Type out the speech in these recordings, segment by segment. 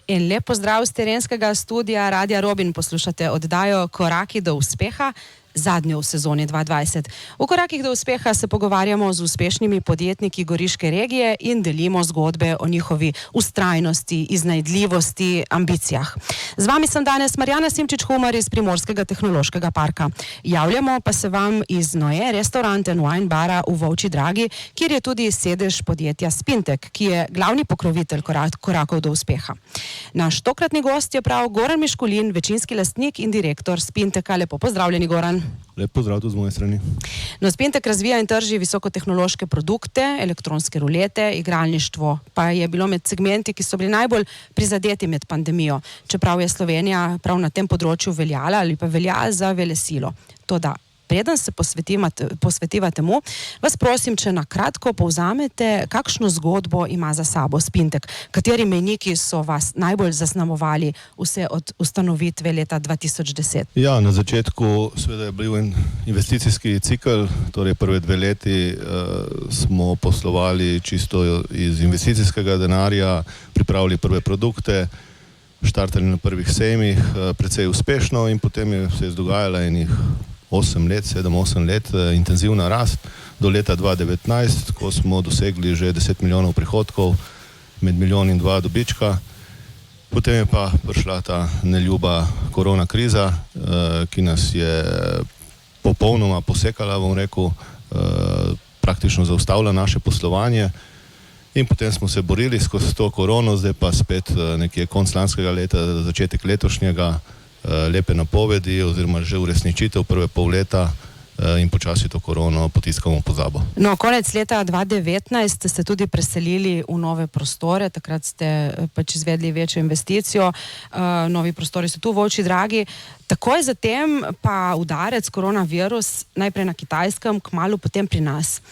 In lep pozdrav z terenskega studia Radia Robin. Poslušate oddajo Koraki do uspeha, zadnjo v sezoni 2020. V Korakih do uspeha se pogovarjamo z uspešnimi podjetniki Goriške regije in delimo zgodbe o njihovi vztrajnosti, iznajdljivosti, ambicijah. Z vami sem danes Marjana Simčič-Humar iz Primorskega tehnološkega parka. Javljamo pa se vam iz Noe Restaurant and Wine Bara v Volčji Dragi, kjer je tudi sedež podjetja Spintek, ki je glavni pokrovitelj Korakov do uspeha. Naš tokratni gost je prav Goran Miškulin, večinski lastnik in direktor Spinteka. Lepo pozdravljeni, Goran. Lep pozdrav tudi z moje strani. No, Spintek razvija in trži visokotehnološke produkte, elektronske rulete, igralništvo pa je bilo med segmenti, ki so bili najbolj prizadeti med pandemijo, čeprav je Slovenija prav na tem področju veljala ali pa velja za velesilo. Toda preden se posvetiva temu, vas prosim, če na kratko povzamete, kakšno zgodbo ima za sabo Spintek, kateri mejniki so vas najbolj zaznamovali vse od ustanovitve leta 2010? Ja, na začetku seveda je bil investicijski cikl, torej prve 2 leti smo poslovali čisto iz investicijskega denarja, pripravili prve produkte, štartali na prvih sejmih, precej uspešno in potem je se dogajala enih 7-8 let intenzivna rast do leta 2019, ko smo dosegli že 10 milijonov prihodkov, med 1,2 milijona dobička. Potem je pa prišla ta neljuba korona kriza, ki nas je popolnoma posekala, bom rekel, praktično zaustavila naše poslovanje. In potem smo se borili skozi to korono, zdaj pa spet nekje konec lanskega leta, začetek letošnjega, lepe napovedi oziroma že uresničitev prve pol leta in počasi to korono potiskamo v pozabo. No, konec leta 2019 ste se tudi preselili v nove prostore, takrat ste pač izvedli večjo investicijo, novi prostori so tu v Volčji Dragi. Takoj zatem pa udarec koronavirus, najprej na Kitajskem, kmalu potem pri nas.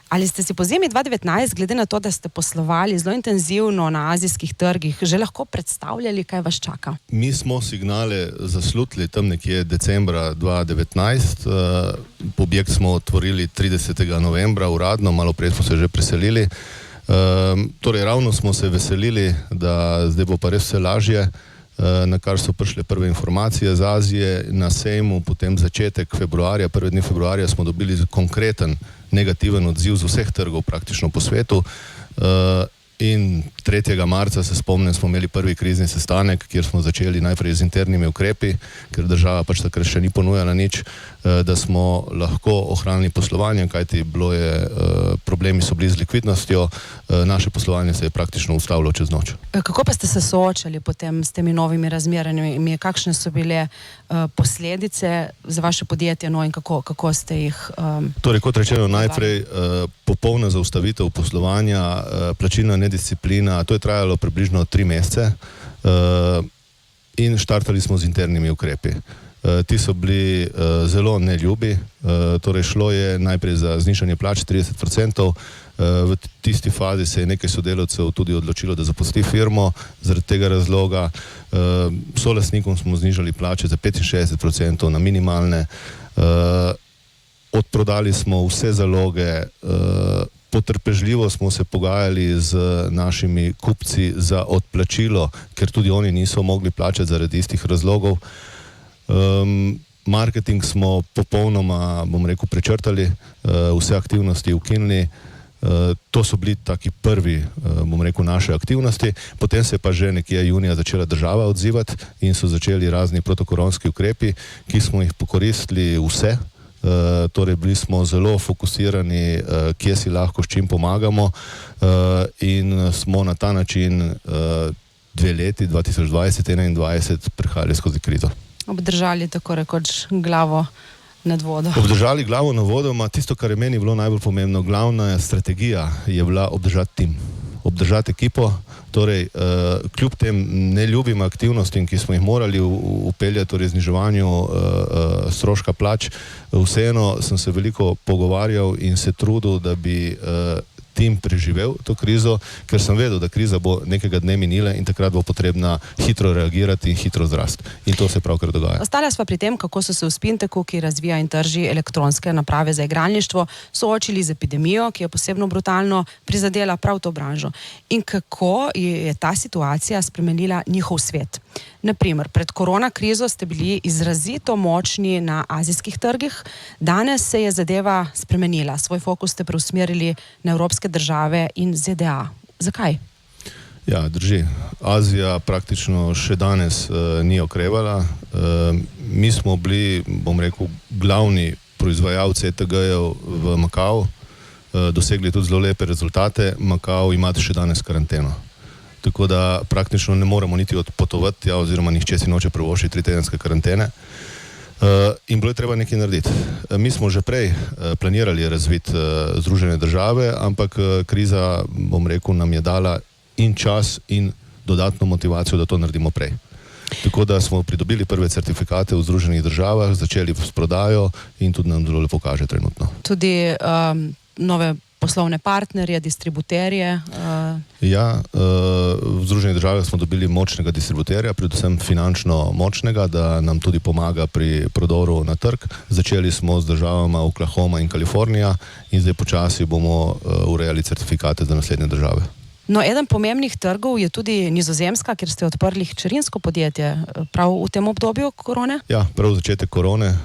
Ali ste si po zimi 2019, glede na to, da ste poslovali zelo intenzivno na azijskih trgih, že lahko predstavljali, kaj vas čaka? Mi smo signale zaslutili tam nekje decembra 2019. Objekt smo otvorili 30. novembra uradno, malo prej smo se že preselili. Torej ravno smo se veselili, da zdaj bo pa res vse lažje, na kar so prišle prve informacije z Azije na sejmu, potem začetek februarja, prve dni februarja smo dobili konkreten negativen odziv z vseh trgov praktično po svetu. In 3. marca, se spomnim, smo imeli prvi krizni sestanek, kjer smo začeli najprej z internimi ukrepi, ker država pač takrat še ni ponujala nič, da smo lahko ohranili poslovanje, kajti problemi so bili z likvidnostjo, naše poslovanje se je praktično ustavilo čez noč. Kako pa ste se soočali potem s temi novimi razmerami? Kakšne so bile posledice za vaše podjetje, no in kako ste jih... Torej, kot rečeno, najprej popolna zaustavitev poslovanja, plačilna nedisciplina, to je trajalo približno 3 mesece in štartali smo z internimi ukrepi. Ti so bili zelo neljubi, torej šlo je najprej za znižanje plač 30%, v tisti fazi se je nekaj sodelavcev tudi odločilo, da zapusti firmo, zaradi tega razloga solastnikom smo znižali plače za 65% na minimalne, odprodali smo vse zaloge, potrpežljivo smo se pogajali z našimi kupci za odplačilo, ker tudi oni niso mogli plačati zaradi istih razlogov. Marketing smo popolnoma, bom rekel, prečrtali, vse aktivnosti ukinili. To so bili taki prvi, bom rekel, naše aktivnosti. Potem se je pa že nekje junija začela država odzivati in so začeli razni protokoronski ukrepi, ki smo jih pokoristili vse. Torej bili smo zelo fokusirani, kje si lahko s čim pomagamo in smo na ta način 2 leti, 2020-2021, prehajali skozi krizo. Obdržali tako rekoč glavo nad vodo. Obdržali glavo nad vodo, tisto, kar je meni bilo najbolj pomembno, glavna strategija je bila obdržati tim, obdržati ekipo. Torej, kljub tem neljubim aktivnostim, ki smo jih morali upeljati, torej zniževanju stroška plač, vseeno sem se veliko pogovarjal in se trudil, da bi tim preživel to krizo, ker sem vedel, da kriza bo nekega dne minila in takrat bo potrebna hitro reagirati in hitro zrast. In to se pravkar dogaja. Ostala sva pri tem, kako so se v Spinteku, ki razvija in trži elektronske naprave za igralništvo, soočili z epidemijo, ki je posebno brutalno prizadela prav to branžo. In kako je ta situacija spremenila njihov svet. Naprimer, pred korona krizo ste bili izrazito močni na azijskih trgih, danes se je zadeva spremenila. Svoj fokus ste preusmerili na evropske države in ZDA. Zakaj? Ja, drži. Azija praktično še danes ni okrevala. Mi smo bili, bom rekel, glavni proizvajalci ETG-jev v Makau, dosegli tudi zelo lepe rezultate. Makau ima še danes karanteno. Tako da praktično ne moremo niti odpotovati, oziroma nihče si noče privoščiti 3-tedenske karantene. In bilo je treba nekaj narediti. Mi smo že prej planirali razviti Združene države, ampak kriza, bom rekel, nam je dala in čas in dodatno motivacijo, da to naredimo prej. Tako da smo pridobili prve certifikate v Združenih državah, začeli s prodajo in tudi nam zelo lepo kaže trenutno. Tudi nove poslovne partnerje, distributerje? Ja, v Združenih državah smo dobili močnega distributerja, predvsem finančno močnega, da nam tudi pomaga pri prodoru na trg. Začeli smo z državama Oklahoma in Kalifornija in zdaj počasi bomo urejali certifikate za naslednje države. No, eden pomembnih trgov je tudi Nizozemska, kjer ste odprli hčerinsko podjetje prav v tem obdobju korone? Ja, prav v začetek korone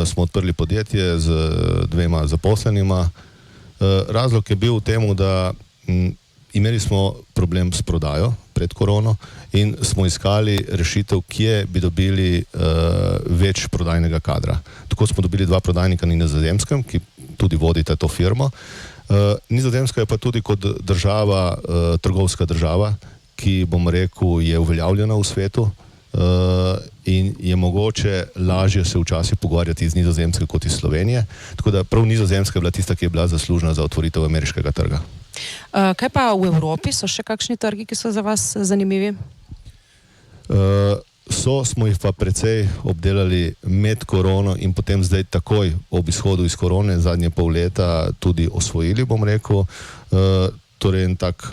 smo odprli podjetje z 2 zaposlenima. Razlog je bil v tem, da imeli smo problem s prodajo pred korono in smo iskali rešitev, kje bi dobili več prodajnega kadra. Tako smo dobili 2 prodajnika na Nizozemskem, ki tudi vodita to firmo. Nizozemska je pa tudi kot država, trgovska država, ki, bom rekel, je uveljavljena v svetu in je mogoče lažje se včasih pogovarjati iz Nizozemske kot iz Slovenije. Tako da prav Nizozemska je bila tista, ki je bila zaslužna za otvoritev ameriškega trga. Kaj pa v Evropi? So še kakšni trgi, ki so za vas zanimivi? Smo jih pa precej obdelali med korono in potem zdaj takoj ob izhodu iz korone, zadnje pol leta tudi osvojili, bom rekel. Torej en tak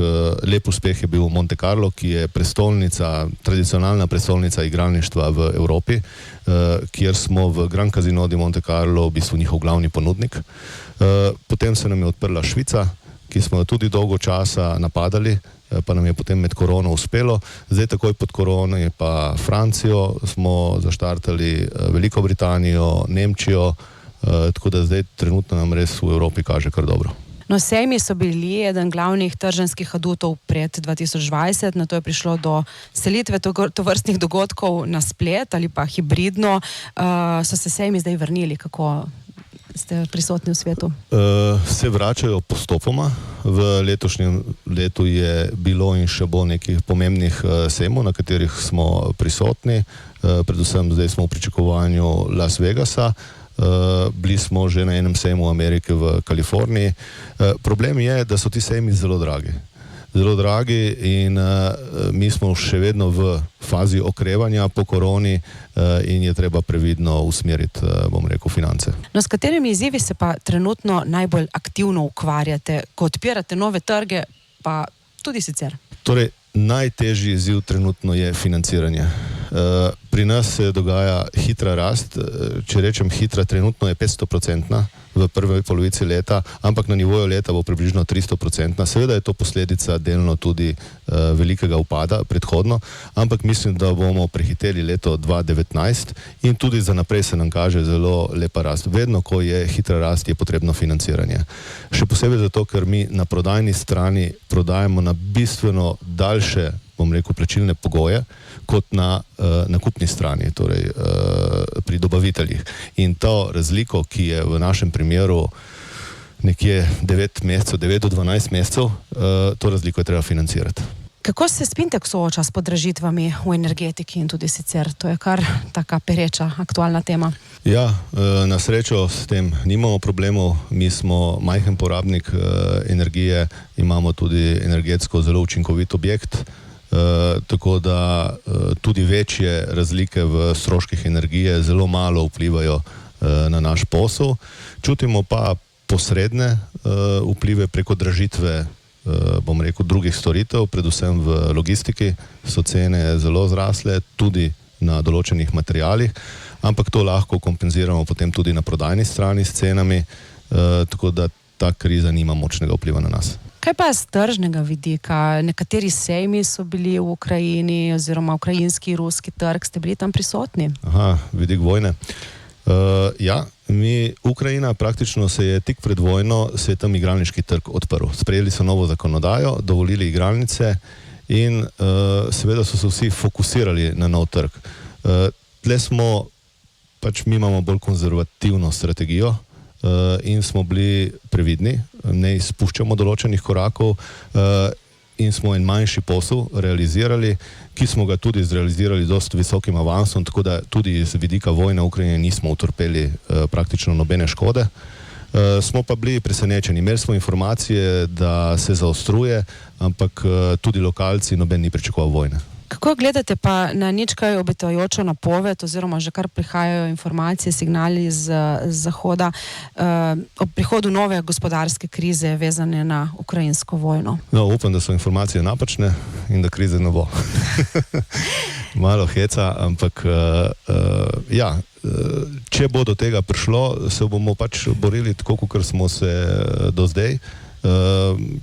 lep uspeh je bil Monte Carlo, ki je prestolnica, tradicionalna prestolnica igralništva v Evropi, kjer smo v Gran Casino di Monte Carlo v bistvu njihov glavni ponudnik. Potem se nam je odprla Švica, ki smo jo tudi dolgo časa napadali, pa nam je potem med korono uspelo. Zdaj takoj pod korono je pa Francijo, smo zaštartali Veliko Britanijo, Nemčijo, tako da zdaj trenutno nam res v Evropi kaže kar dobro. No, sejmi so bili eden glavnih trženjskih adutov pred 2020, na to je prišlo do selitve tovrstnih dogodkov na splet ali pa hibridno. So se sejmi zdaj vrnili, kako ste prisotni v svetu? Se vračajo postopoma. V letošnjem letu je bilo in še bo nekih pomembnih sejmov, na katerih smo prisotni. Predvsem zdaj smo v pričakovanju Las Vegasa. Bili smo že na enem sejmu Amerike v Kaliforniji. Problem je, da so ti sejmi zelo dragi. Zelo dragi in mi smo še vedno v fazi okrevanja po koroni in je treba previdno usmeriti, bom rekel, finance. No, s katerimi izzivi se pa trenutno najbolj aktivno ukvarjate, ko odpirate nove trge, pa tudi sicer? Torej, najtežji izziv trenutno je financiranje. Pri nas se dogaja hitra rast, če rečem hitra, trenutno je 500% v prvi polovici leta, ampak na nivoju leta bo približno 300%. Seveda je to posledica delno tudi velikega upada predhodno, ampak mislim, da bomo prehiteli leto 2019 in tudi za naprej se nam kaže zelo lepa rast. Vedno, ko je hitra rast, je potrebno financiranje. Še posebej zato, ker mi na prodajni strani prodajemo na bistveno daljše, bom rekel, plačilne pogoje, kot na nakupni strani, torej pri dobaviteljih. In to razliko, ki je v našem primeru nekje 9 do 12 mesecev, to razliko je treba financirati. Kako se Spintek sooča s podražitvami v energetiki in tudi sicer? To je kar taka pereča, aktualna tema. Ja, na srečo s tem nimamo problemov. Mi smo majhen porabnik energije, imamo tudi energetsko zelo učinkovit objekt, tako da tudi večje razlike v stroških energije zelo malo vplivajo na naš posel. Čutimo pa posredne vplive preko dražitve, bom rekel, drugih storitev, predvsem v logistiki so cene zelo zrasle, tudi na določenih materialih, ampak to lahko kompenziramo potem tudi na prodajni strani s cenami, tako da ta kriza nima močnega vpliva na nas. Kaj pa z tržnega vidika? Nekateri sejmi so bili v Ukrajini oziroma ukrajinski, ruski trg, ste bili tam prisotni? Aha, vidik vojne. Ja, Ukrajina praktično se je tik pred vojno, se je tam igralniški trg odprl. Sprejeli so novo zakonodajo, dovolili igralnice in seveda so se vsi fokusirali na nov trg. Tle smo, pač mi imamo bolj konzervativno strategijo in smo bili previdni, ne izpuščamo določenih korakov in smo en manjši posel realizirali, ki smo ga tudi zrealizirali dosti visokim avansom, tako da tudi iz vidika vojne v Ukrajini nismo utrpeli praktično nobene škode. Smo pa bili presenečeni. Imeli smo informacije, da se zaostruje, ampak tudi lokalci noben ni pričakoval vojne. Kako gledate pa na nič kaj obetajočo napoved oziroma že kar prihajajo informacije, signali z Zahoda o prihodu nove gospodarske krize vezane na ukrajinsko vojno? No, upam, da so informacije napačne in da krize ne bo. Malo heca, ampak ja, če bo do tega prišlo, se bomo pač borili tako, kot smo se do zdaj.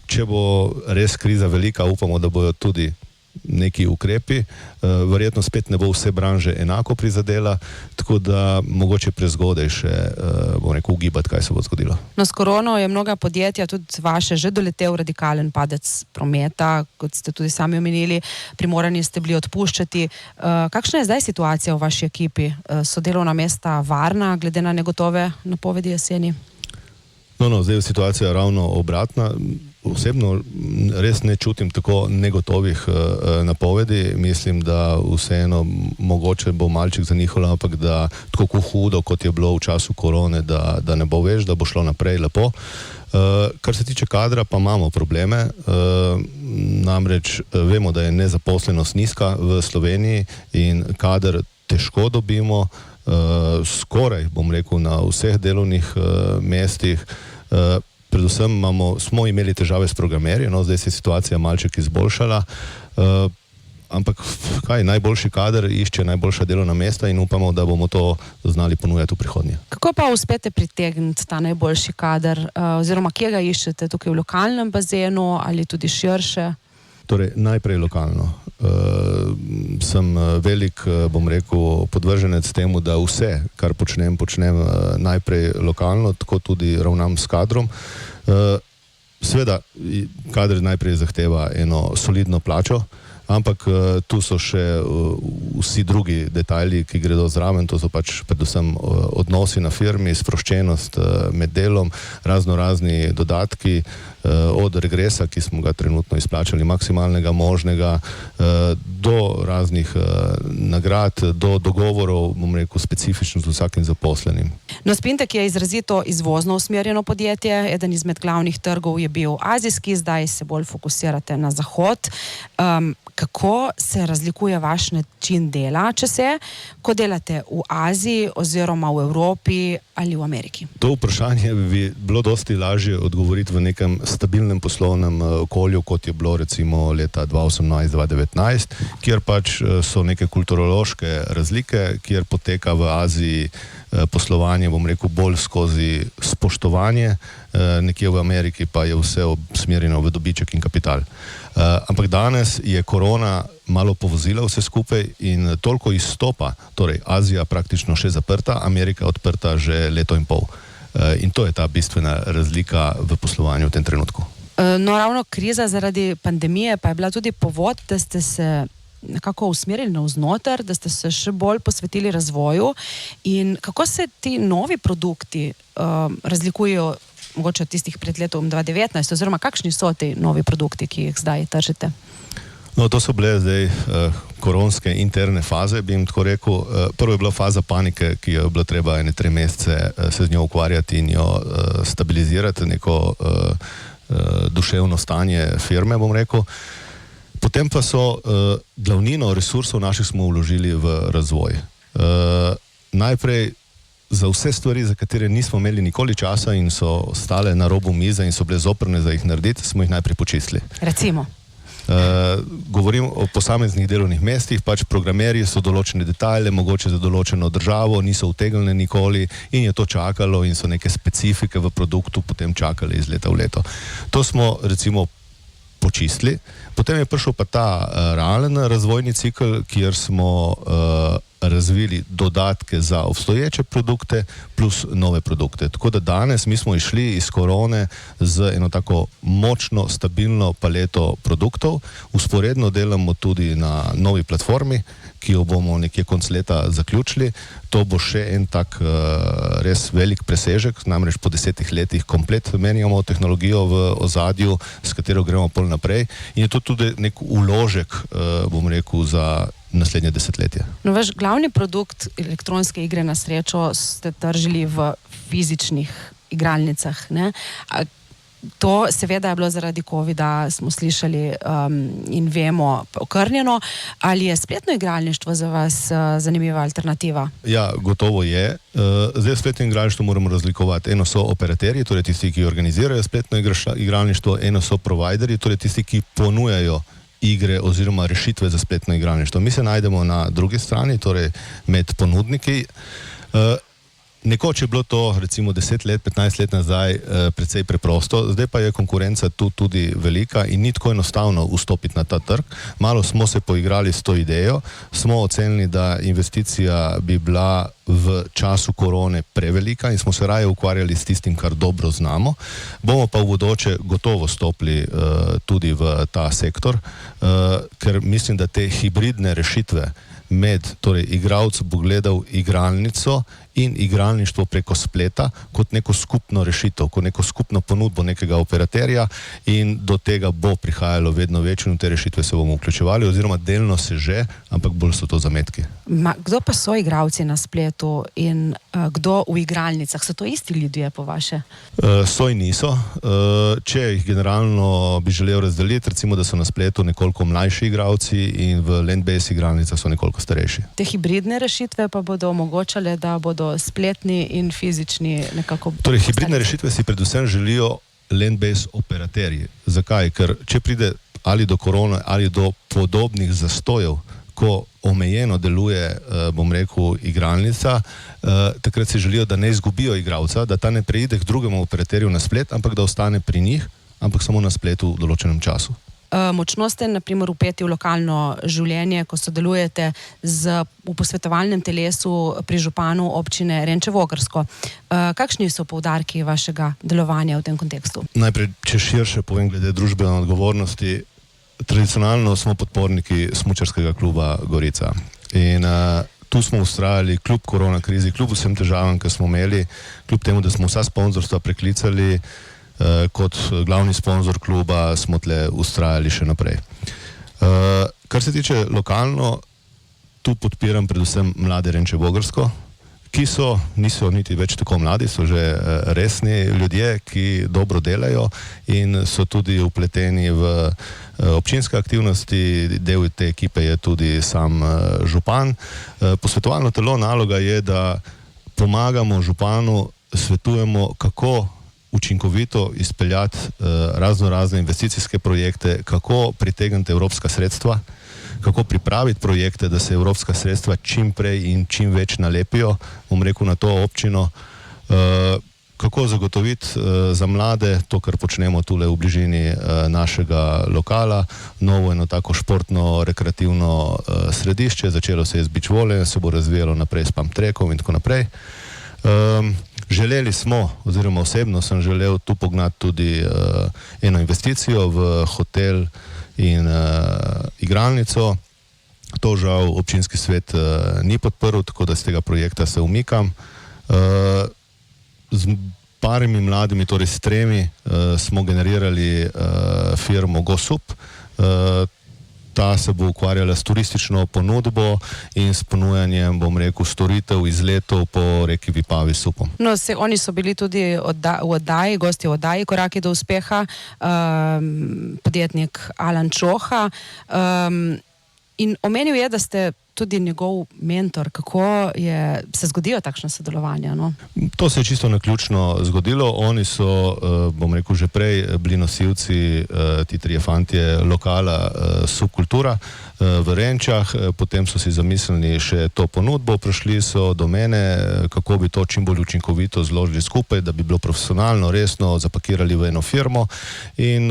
Če bo res kriza velika, upamo, da bojo tudi neki ukrepi, verjetno spet ne bo vse branže enako prizadela, tako da mogoče prezgodaj še, bom rekel, ugibati, kaj se bo zgodilo. No, s korono je mnoga podjetja, tudi vaše, že doletel radikalen padec prometa, kot ste tudi sami omenili, primorani ste bili odpuščati. Kakšna je zdaj situacija v vaši ekipi? So delovna mesta varna, glede na negotove napovedi jeseni? No, zdaj je situacija ravno obratna. Osebno res ne čutim tako negotovih napovedi. Mislim, da vseeno mogoče bo malček zanihalo, ampak da tako hudo, kot je bilo v času korone, da ne bo več, da bo šlo naprej lepo. Kar se tiče kadra, pa imamo probleme. Namreč vemo, da je nezaposlenost nizka v Sloveniji in kader težko dobimo, skoraj, bom rekel, na vseh delovnih mestih. Predvsem smo imeli težave s programerji, no, zdaj se je situacija malček izboljšala, ampak najboljši kader išče najboljša delovna mesta in upamo, da bomo to znali ponujati v prihodnje. Kako pa uspete pritegniti ta najboljši kader, oziroma kje ga iščete, tukaj v lokalnem bazenu ali tudi širše? Torej, najprej lokalno. Sem velik, bom rekel, podvrženec temu, da vse, kar počnem najprej lokalno, tako tudi ravnam s kadrom. Seveda, kader najprej zahteva eno solidno plačo, ampak tu so še vsi drugi detajli, ki gredo zraven, to so pač predvsem odnosi na firmi, sproščenost med delom, razni dodatki, od regresa, ki smo ga trenutno izplačali, maksimalnega možnega, do raznih nagrad, do dogovorov, bom rekel, specifično z vsakim zaposlenim. No, Spintek je izrazito izvozno usmerjeno podjetje, eden izmed glavnih trgov je bil azijski, zdaj se bolj fokusirate na Zahod. Kako se razlikuje vaš način dela, če se, ko delate v Aziji oziroma v Evropi ali v Ameriki? To vprašanje bi bilo dosti lažje odgovoriti v nekem stabilnem poslovnem okolju, kot je bilo recimo leta 2018-2019, kjer pač so neke kulturološke razlike, kjer poteka v Aziji poslovanje, bom rekel, bolj skozi spoštovanje, nekje v Ameriki pa je vse usmerjeno v dobiček in kapital. Ampak danes je korona malo povozila vse skupaj in toliko izstopa, torej Azija praktično še zaprta, Amerika odprta že leto in pol. In to je ta bistvena razlika v poslovanju v tem trenutku. No, ravno kriza zaradi pandemije pa je bila tudi povod, da ste se nekako usmerili navznoter, da ste se še bolj posvetili razvoju. In kako se ti novi produkti razlikujejo mogoče od tistih pred letom 2019, oziroma kakšni so ti novi produkti, ki jih zdaj tržite? No, to so bile zdaj koronske interne faze, bi jim tako rekel. Prvo je bila faza panike, ki je bilo treba 3 mesece se z njo ukvarjati in jo stabilizirati, neko duševno stanje firme, bom rekel. Potem pa so glavnino resursov naših smo vložili v razvoj. Najprej za vse stvari, za katere nismo imeli nikoli časa in so stale na robu mize in so bile zoprne za jih narediti, smo jih najprej počistili. Recimo? Govorim o posameznih delovnih mestih, pač programerji so določene detajle, mogoče za določeno državo, niso utegnili nikoli in je to čakalo in so neke specifike v produktu potem čakali iz leta v leto. To smo recimo počistili. Potem je prišel pa ta realen razvojni cikl, kjer smo razvili dodatke za obstoječe produkte plus nove produkte. Tako da danes mi smo išli iz korone z eno tako močno, stabilno paleto produktov. Usporedno delamo tudi na novi platformi, ki jo bomo nekje konc leta zaključili. To bo še en tak res velik presežek, namreč po 10 letih komplet menjamo tehnologijo v ozadju, s katero gremo pol naprej in je to tudi nek uložek, bom rekel, za naslednje desetletje. No, vaš glavni produkt elektronske igre na srečo ste tržili v fizičnih igralnicah, ne? To seveda je bilo zaradi covida, smo slišali in vemo, okrnjeno. Ali je spletno igralništvo za vas zanimiva alternativa? Ja, gotovo je. Zdaj v spletnem igralništvu moramo razlikovati. Eno so operaterji, torej tisti, ki organizirajo spletno igralništvo, eno so providerji, torej tisti, ki ponujajo igre oziroma rešitve za spletno igralništvo. Mi se najdemo na drugi strani, torej med ponudniki. Nekoč je bilo to recimo 10 let, 15 let nazaj precej preprosto, zdaj pa je konkurenca tu tudi velika in ni tako enostavno vstopiti na ta trg. Malo smo se poigrali s to idejo, smo ocenili, da investicija bi bila v času korone prevelika in smo se raje ukvarjali s tistim, kar dobro znamo. Bomo pa v bodoče gotovo stopili tudi v ta sektor, ker mislim, da te hibridne rešitve torej igralec bo gledal igralnico in igralništvo preko spleta kot neko skupno rešitev, kot neko skupno ponudbo nekega operaterja in do tega bo prihajalo vedno več in v te rešitve se bomo vključevali oziroma delno se že, ampak bolj so to zametki. Kdo pa so igralci na spletu in kdo v igralnicah? So to isti ljudje po vaše? So in niso. Če jih generalno bi želel razdeliti, recimo, da so na spletu nekoliko mlajši igralci in v land-based igralnicah so nekoliko starejši. Te hibridne rešitve pa bodo omogočale, da bodo spletni in fizični nekako... Torej, hibridne rešitve si predvsem želijo land-based operaterji. Zakaj? Ker če pride ali do korone ali do podobnih zastojev, ko omejeno deluje, bom rekel, igralnica, takrat si želijo, da ne izgubijo igralca, da ta ne preide k drugemu operaterju na splet, ampak da ostane pri njih, ampak samo na spletu v določenem času. Močno ste, na primer, vpeti v lokalno življenje, ko sodelujete v posvetovalnem telesu pri županu občine Renče-Vogrsko. Kakšni so poudarki vašega delovanja v tem kontekstu? Najprej, če širše povem glede družbene odgovornosti, tradicionalno smo podporniki smučarskega kluba Gorica. In tu smo vztrajali kljub korona krizi, kljub vsem težavam, ki smo imeli, kljub temu, da smo vsa sponzorstva preklicali, kot glavni sponzor kluba smo tle ustrajali še naprej. Kar se tiče lokalno, tu podpiram predvsem mlade Renče-Vogrsko, ki niso niti več tako mladi, so že resni ljudje, ki dobro delajo in so tudi vpleteni v občinske aktivnosti. Del te ekipe je tudi sam župan. Posvetovalno telo naloga je, da pomagamo županu, svetujemo, kako učinkovito izpeljati razne investicijske projekte, kako pritegniti evropska sredstva, kako pripraviti projekte, da se evropska sredstva čim prej in čim več nalepijo, bom rekel, na to občino, kako zagotoviti za mlade to, kar počnemo tule v bližini našega lokala, novo eno tako športno-rekreativno središče, začelo se je z beach volleyjem, se bo razvijalo naprej s pump trackom in tako naprej. Želeli smo, oziroma osebno sem želel tu pognati tudi eno investicijo v hotel in igralnico. To žal občinski svet ni podprl, tako da z tega projekta se umikam. Z parimi mladimi, torej s 3, smo generirali firmo GoSup. Ta se bo ukvarjala s turistično ponudbo in s ponujanjem, bom rekel, storitev izletov po reki Vipavi s supom. No, oni so bili tudi v oddaji, gosti v oddaji Koraki do uspeha, podjetnik Alan Čoha. In omenil je, da ste tudi njegov mentor. Kako se zgodijo takšne sodelovanja? No? To se je čisto naključno zgodilo. Oni so, bom rekel, že prej bili nosilci, ti trije fantje, lokala Subkultura v Renčah, potem so si zamislili še to ponudbo, prišli so do mene, kako bi to čim bolj učinkovito zložili skupaj, da bi bilo profesionalno, resno zapakirali v eno firmo in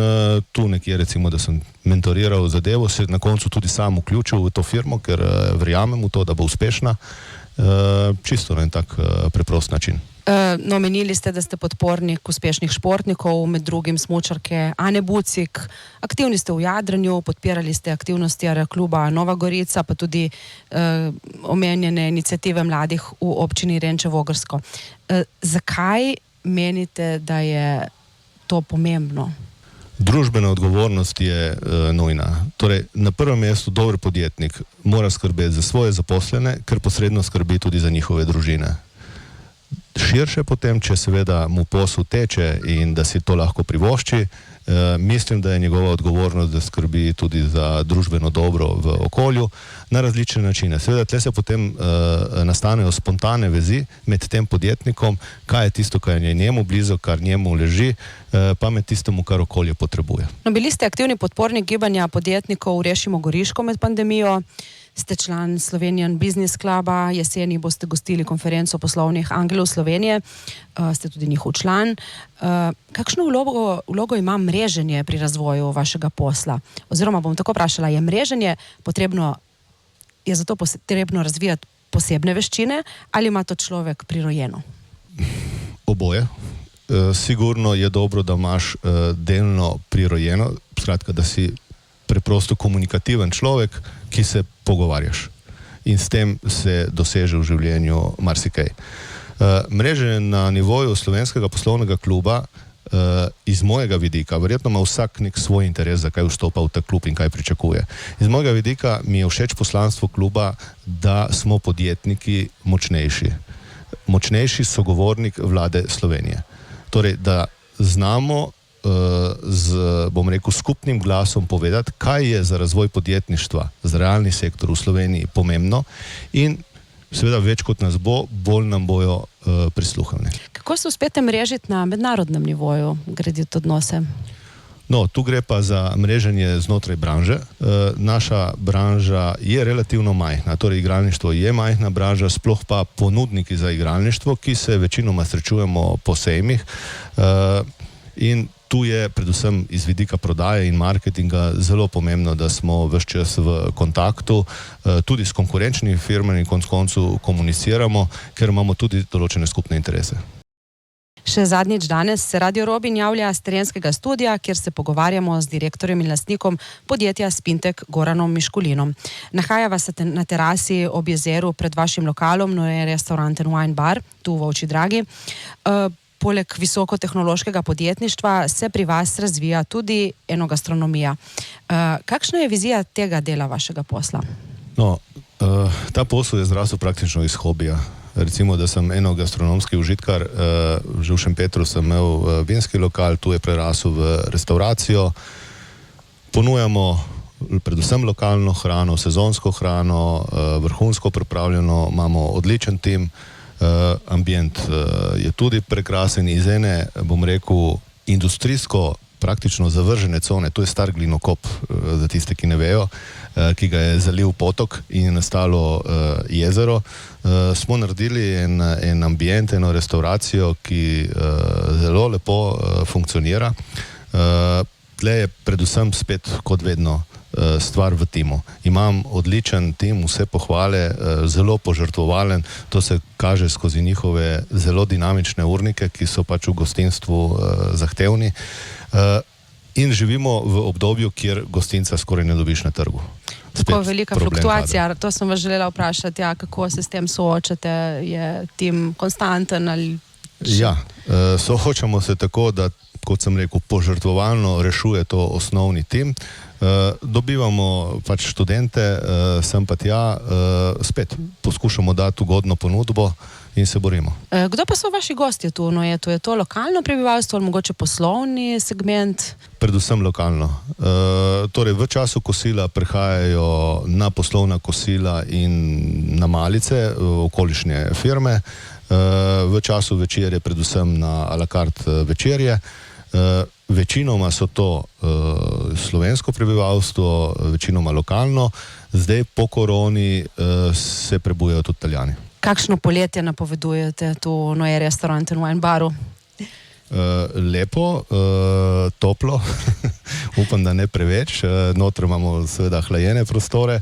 tu nekje recimo, da sem mentoriral zadevo, se na koncu tudi sam vključil v to firmo, ker verjamem v to, da bo uspešna, čisto na en tak preprost način. No, menili ste, da ste podpornik uspešnih športnikov, med drugim smučarke Ane Bucik. Aktivni ste v jadranju, podpirali ste aktivnosti Aerokluba Nova Gorica, pa tudi omenjene iniciative mladih v občini Renče - Vogrsko. Zakaj menite, da je to pomembno? Družbena odgovornost je nujna. Torej, na prvem mestu dober podjetnik mora skrbeti za svoje zaposlene, ker posredno skrbi tudi za njihove družine. Širše potem, če seveda mu posel teče in da si to lahko privošči, mislim, da je njegova odgovornost, da skrbi tudi za družbeno dobro v okolju na različne načine. Seveda, tle se potem nastanejo spontane vezi med tem podjetnikom, kaj je tisto, kar je njemu blizu, kar njemu leži, pa med tistemu, kar okolje potrebuje. No, bili ste aktivni podpornik gibanja podjetnikov Rešimo Goriško med pandemijo, ste član Slovenian Business Cluba, jeseni boste gostili konferenco poslovnih angelov Slovenije, ste tudi njihov član. Kakšno vlogo ima mreženje pri razvoju vašega posla? Oziroma bom tako vprašala, je mreženje potrebno, je zato potrebno razvijati posebne veščine ali ima to človek prirojeno? Oboje. Sigurno je dobro, da imaš delno prirojeno, skratka, da si preprosto komunikativen človek, ki se pogovarjaš. In s tem se doseže v življenju marsikaj. Mreženje na nivoju Slovenskega poslovnega kluba iz mojega vidika, verjetno ima vsak nek svoj interes, zakaj vstopa v ta klub in kaj pričakuje. Iz mojega vidika mi je všeč poslanstvo kluba, da smo podjetniki močnejši. Močnejši sogovornik vlade Slovenije. Torej, da znamo bom rekel, skupnim glasom povedati, kaj je za razvoj podjetništva, za realni sektor v Sloveniji pomembno in seveda več kot nas bo, bolj nam bojo prisluhnili. Kako se uspete mrežiti na mednarodnem nivoju, graditi odnose? No, tu gre pa za mreženje znotraj branže. Naša branža je relativno majhna, torej igralništvo je majhna branža, sploh pa ponudniki za igralništvo, ki se večinoma srečujemo po sejmih in tu je predvsem iz vidika prodaje in marketinga zelo pomembno, da smo ves čas v kontaktu, tudi s konkurenčnimi firmami in konec koncev komuniciramo, ker imamo tudi določene skupne interese. Še zadnjič danes se Radio Robin javlja z terenskega studia, kjer se pogovarjamo z direktorjem in lastnikom podjetja Spintek Goranom Miškulinom. Nahajava se na terasi ob jezeru pred vašim lokalom, no je restaurant and wine bar, tu v Ovčji Dragi. Poleg visokotehnološkega podjetništva se pri vas razvija tudi enogastronomija. Kakšna je vizija tega dela vašega posla? No, ta posel je zrasel praktično iz hobija. Recimo, da sem enogastronomski užitkar, že v Šempetru sem imel vinski lokal, tu je prerasel v restauracijo. Ponujamo predvsem lokalno hrano, sezonsko hrano, vrhunsko pripravljeno, imamo odličen tim. Ambient je tudi prekrasen iz ene, bom rekel, industrijsko praktično zavržene cone, to je star glinokop, za tiste, ki ne vejo, ki ga je zalil potok in je nastalo jezero. Smo naredili en ambient, eno restauracijo, ki zelo lepo funkcionira. Tle je predvsem spet, kot vedno, stvar v timu. Imam odličen tim, vse pohvale, zelo požrtvovalen, to se kaže skozi njihove zelo dinamične urnike, ki so pač v gostinstvu zahtevni. In živimo v obdobju, kjer gostinca skoraj ne dobiš na trgu. Tako velika fluktuacija, to sem vas želela vprašati, ja, kako se s tem soočate, je tim konstanten ali... Ja, soočamo se tako, da kot sem rekel, požrtvovalno rešuje to osnovni tim. Dobivamo pač študente, sem pa tja, spet poskušamo dati ugodno ponudbo in se borimo. Kdo pa so vaši gostje tu? No, je to lokalno prebivalstvo ali mogoče poslovni segment? Predvsem lokalno. Torej, v času kosila prihajajo na poslovna kosila in na malice okolišne firme. V času večerje predvsem na a la carte večerje. Večinoma so to slovensko prebivalstvo, večinoma lokalno. Zdaj po koroni se prebujajo tudi Italijani. Kakšno poletje napovedujete tu Noje Restaurant in Wine Baru? Lepo, toplo, upam, da ne preveč. Notri imamo seveda hlajene prostore.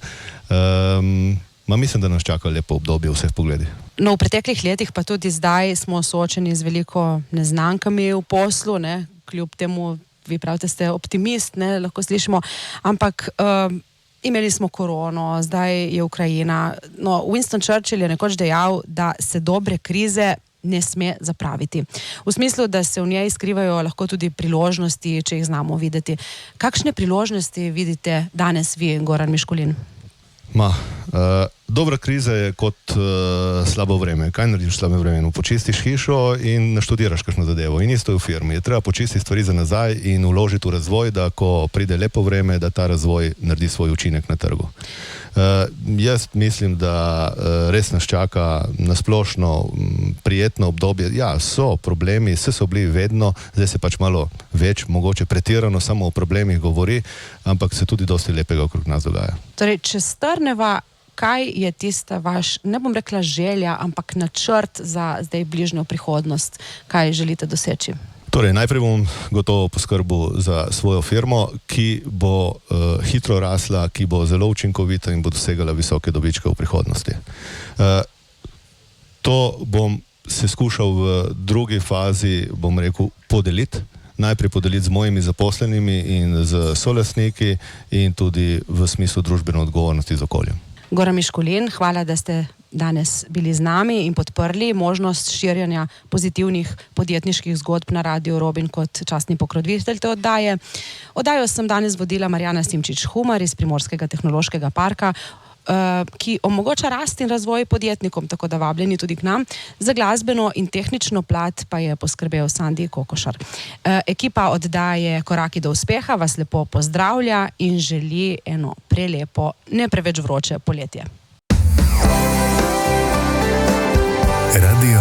Mislim, da nas čaka lepo obdobje v vseh pogledih. No, v preteklih letih pa tudi zdaj smo soočeni z veliko neznankami v poslu, ne? Kljub temu, vi pravite, ste optimist, ne? Lahko slišimo, ampak imeli smo korono, zdaj je Ukrajina. No, Winston Churchill je nekoč dejal, da se dobre krize ne sme zapraviti. V smislu, da se v njej skrivajo lahko tudi priložnosti, če jih znamo videti. Kakšne priložnosti vidite danes vi, Goran Miškulin? Dobra kriza je kot slabo vreme. Kaj narediš v slabem vremenu? Počistiš hišo in naštudiraš kakšno zadevo. In isto je v firmi. Je treba počistiti stvari za nazaj in vložiti v razvoj, da ko pride lepo vreme, da ta razvoj naredi svoj učinek na trgu. Jaz mislim, da res nas čaka nasplošno prijetno obdobje. Ja, so problemi, so bili vedno, zdaj se pač malo več, mogoče pretirano samo o problemih govori, ampak se tudi dosti lepega okrog nas dogaja. Torej, če strneva, kaj je tista vaš, ne bom rekla želja, ampak načrt za zdaj bližnjo prihodnost? Kaj želite doseči? Torej, najprej bom gotovo poskrbel za svojo firmo, ki bo hitro rasla, ki bo zelo učinkovita in bo dosegala visoke dobičke v prihodnosti. To bom se skušal v drugi fazi, bom rekel, podeliti. Najprej podeliti z mojimi zaposlenimi in z solastniki in tudi v smislu družbene odgovornosti z okoljem. Goran Miškulin, hvala, da ste danes bili z nami in podprli možnost širjanja pozitivnih podjetniških zgodb na Radiu Robin kot častni pokrovitelj te oddaje. Oddajo sem danes vodila Marjana Simčič-Humar iz Primorskega tehnološkega parka, ki omogoča rast in razvoj podjetnikom, tako da vabljeni tudi k nam. Za glasbeno in tehnično plat pa je poskrbel Sandi Kokošar. Ekipa oddaje Koraki do uspeha vas lepo pozdravlja in želi eno prelepo, ne preveč vroče poletje. Radio